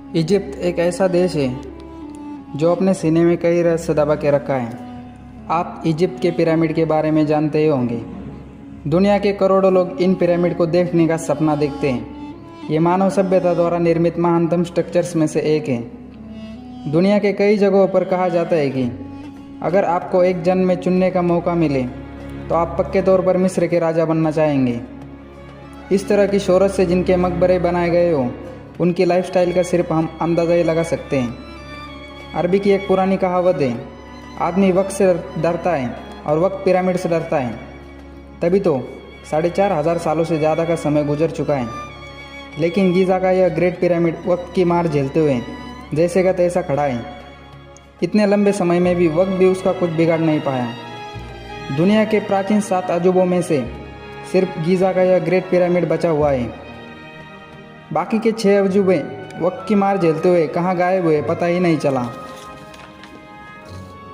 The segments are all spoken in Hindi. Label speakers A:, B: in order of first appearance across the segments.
A: इजिप्ट एक ऐसा देश है जो अपने सीने में कई रहस्य दबा के रखा है। आप इजिप्ट के पिरामिड के बारे में जानते ही होंगे। दुनिया के करोड़ों लोग इन पिरामिड को देखने का सपना देखते हैं। ये मानव सभ्यता द्वारा निर्मित महानतम स्ट्रक्चर्स में से एक है। दुनिया के कई जगहों पर कहा जाता है कि अगर आपको एक जन्म में चुनने का मौका मिले तो आप पक्के तौर पर मिस्र के राजा बनना चाहेंगे। इस तरह की शोहरत से जिनके मकबरे बनाए गए हो, उनकी लाइफस्टाइल का सिर्फ हम अंदाज़ा ही लगा सकते हैं। अरबी की एक पुरानी कहावत है, आदमी वक्त से डरता है और वक्त पिरामिड से डरता है। तभी तो 4500 सालों से ज़्यादा का समय गुजर चुका है, लेकिन गीज़ा का यह ग्रेट पिरामिड वक्त की मार झेलते हुए जैसे का तैसा खड़ा है। इतने लंबे समय में भी वक्त भी उसका कुछ बिगाड़ नहीं पाया। दुनिया के प्राचीन 7 अजूबों में से सिर्फ गीज़ा का यह ग्रेट पिरामिड बचा हुआ है। बाकी के 6 अजूबे वक्त की मार झेलते हुए कहाँ गायब हुए पता ही नहीं चला।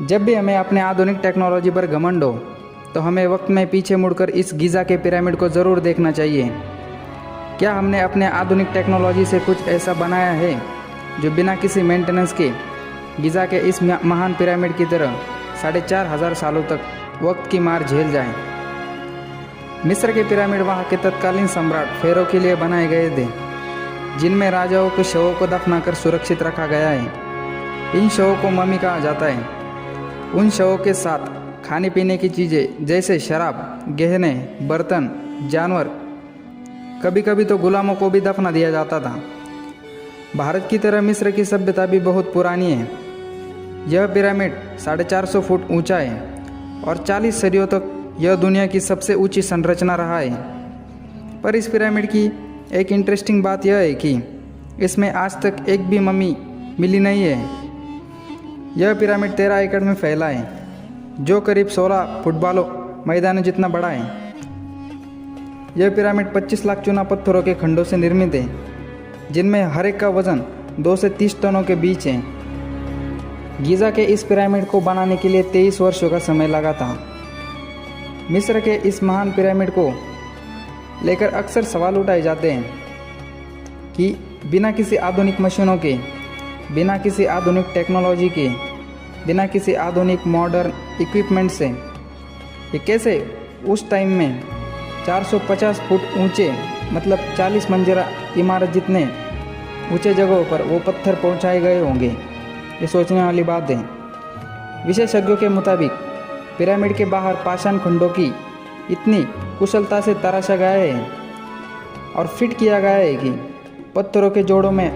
A: जब भी हमें अपने आधुनिक टेक्नोलॉजी पर घमंड हो तो हमें वक्त में पीछे मुड़कर इस गीज़ा के पिरामिड को ज़रूर देखना चाहिए। क्या हमने अपने आधुनिक टेक्नोलॉजी से कुछ ऐसा बनाया है जो बिना किसी मेंटेनेंस के गीज़ा के इस महान पिरामिड की तरह 4500 सालों तक वक्त की मार झेल जाए। मिस्र के पिरामिड वहाँ के तत्कालीन सम्राट फेरो के लिए बनाए गए थे, जिनमें राजाओं के शवों को दफनाकर सुरक्षित रखा गया है। इन शवों को मम्मी कहा जाता है। उन शवों के साथ खाने पीने की चीज़ें जैसे शराब, गहने, बर्तन, जानवर, कभी कभी तो गुलामों को भी दफना दिया जाता था। भारत की तरह मिस्र की सभ्यता भी बहुत पुरानी है। यह पिरामिड 450 फुट ऊंचा है और 40 सदियों तक यह दुनिया की सबसे ऊंची संरचना रहा है। पर इस पिरामिड की एक इंटरेस्टिंग बात यह है कि इसमें आज तक एक भी मम्मी मिली नहीं है। यह पिरामिड 13 एकड़ में फैला है, जो करीब 16 फुटबॉल मैदानों जितना बड़ा है। यह पिरामिड 25 लाख चूना पत्थरों के खंडों से निर्मित है, जिनमें हर एक का वजन 2 से 30 टनों के बीच है। गीज़ा के इस पिरामिड को बनाने के लिए 23 वर्षों का समय लगा था। मिस्र के इस महान पिरामिड को लेकर अक्सर सवाल उठाए जाते हैं कि बिना किसी आधुनिक मशीनों के, बिना किसी आधुनिक टेक्नोलॉजी के, बिना किसी आधुनिक मॉडर्न इक्विपमेंट से ये कैसे उस टाइम में 450 फुट ऊंचे, मतलब 40 मंजिला इमारत जितने ऊंचे जगहों पर वो पत्थर पहुंचाए गए होंगे। ये सोचने वाली बात है। विशेषज्ञों के मुताबिक पिरामिड के बाहर पाषाण खंडों की इतनी कुशलता से तराशा गया है और फिट किया गया है कि पत्थरों के जोड़ों में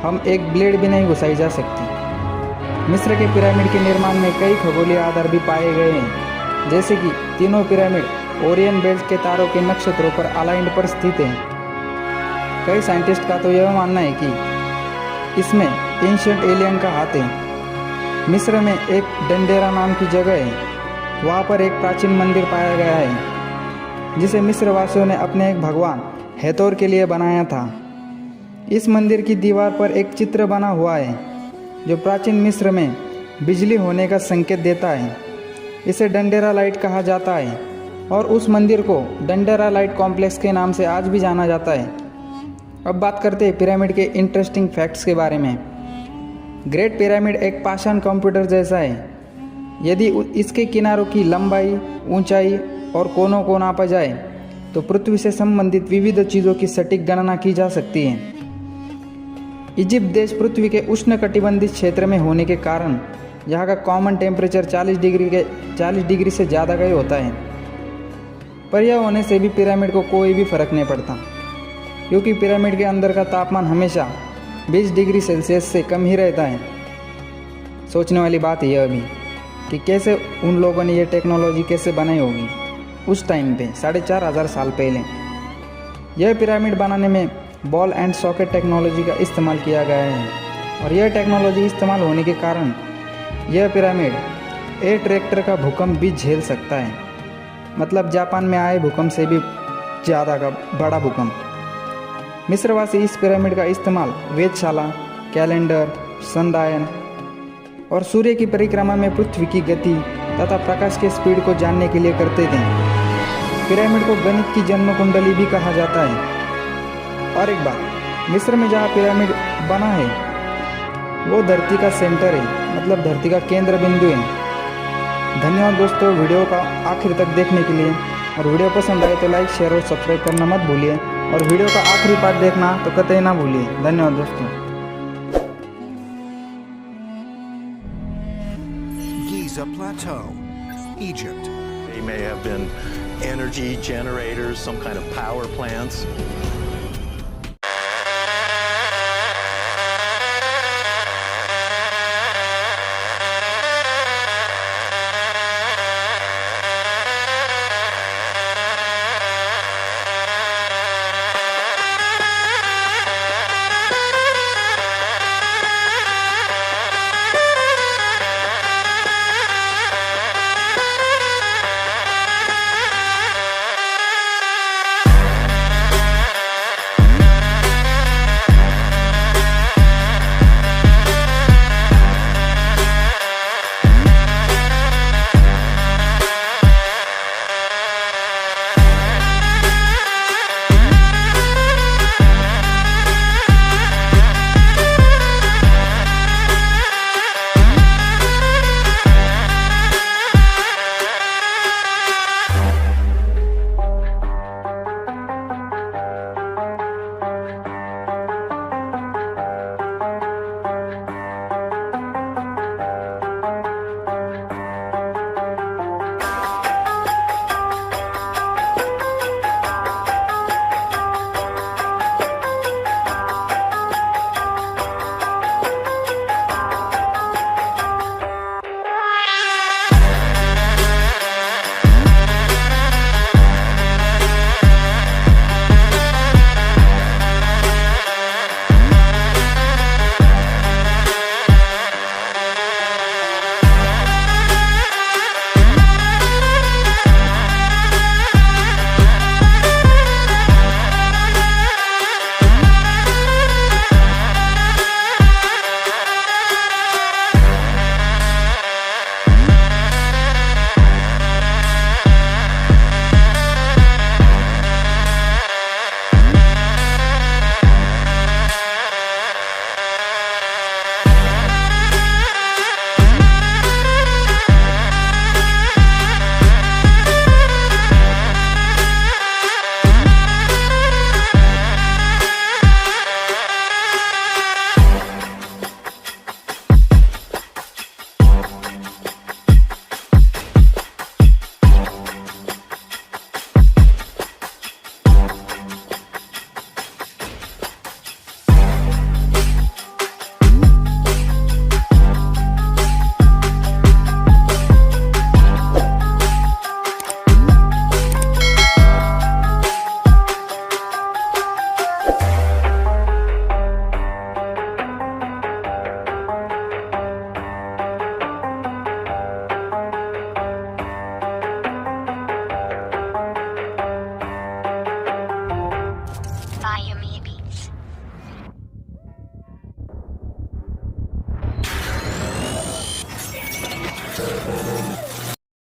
A: हम एक ब्लेड भी नहीं घुसाई जा सकती। मिस्र के पिरामिड के निर्माण में कई खगोलीय आधार भी पाए गए हैं, जैसे कि तीनों पिरामिड ओरियन बेल्ट के तारों के नक्षत्रों पर अलाइंड पर स्थित हैं। कई साइंटिस्ट का तो यह मानना है कि इसमें एंशिएंट एलियन का हाथ है। मिस्र में एक डंडेरा नाम की जगह है, वहाँ पर एक प्राचीन मंदिर पाया गया है, जिसे मिस्र वासियों ने अपने एक भगवान हेतोर के लिए बनाया था। इस मंदिर की दीवार पर एक चित्र बना हुआ है जो प्राचीन मिस्र में बिजली होने का संकेत देता है। इसे डंडेरा लाइट कहा जाता है और उस मंदिर को डंडेरा लाइट कॉम्प्लेक्स के नाम से आज भी जाना जाता है। अब बात करते हैं पिरामिड के इंटरेस्टिंग फैक्ट्स के बारे में। ग्रेट पिरामिड एक पाषाण कंप्यूटर जैसा है। यदि इसके किनारों की लंबाई, ऊंचाई और कोनों को नापा जाए तो पृथ्वी से संबंधित विविध चीज़ों की सटीक गणना की जा सकती है। इजिप्ट देश पृथ्वी के उष्णकटिबंधीय क्षेत्र में होने के कारण यहाँ का कॉमन टेम्परेचर 40 डिग्री से ज़्यादा का ही होता है। पर यह होने से भी पिरामिड को कोई भी फर्क नहीं पड़ता, क्योंकि पिरामिड के अंदर का तापमान हमेशा 20 डिग्री सेल्सियस से कम ही रहता है। सोचने वाली बात यह भी कि कैसे उन लोगों ने ये टेक्नोलॉजी कैसे बनाई होगी उस टाइम पे 4500 साल पहले। यह पिरामिड बनाने में बॉल एंड सॉकेट टेक्नोलॉजी का इस्तेमाल किया गया है, और यह टेक्नोलॉजी इस्तेमाल होने के कारण यह पिरामिड एयर ट्रैक्टर का भूकंप भी झेल सकता है। मतलब जापान में आए भूकंप से भी ज़्यादा का बड़ा भूकंप। मिस्रवासी इस पिरामिड का इस्तेमाल वेधशाला, कैलेंडर, संदायन और सूर्य की परिक्रमा में पृथ्वी की गति तथा प्रकाश के स्पीड को जानने के लिए करते थे। पिरामिड को गणित की जन्म कुंडली भी कहा जाता है। और एक बात, मिस्र में जहाँ पिरामिड बना है वो धरती का सेंटर है, मतलब धरती का केंद्र बिंदु है। धन्यवाद दोस्तों वीडियो का आखिर तक देखने के लिए। और वीडियो पसंद आए तो लाइक शेयर और सब्सक्राइब करना मत भूलिए, और वीडियो का आखिरी पार्ट देखना तो कतई ना भूलिए। धन्यवाद दोस्तों।
B: Giza Plateau, Egypt.
C: They may have been energy generators, some kind of power plants.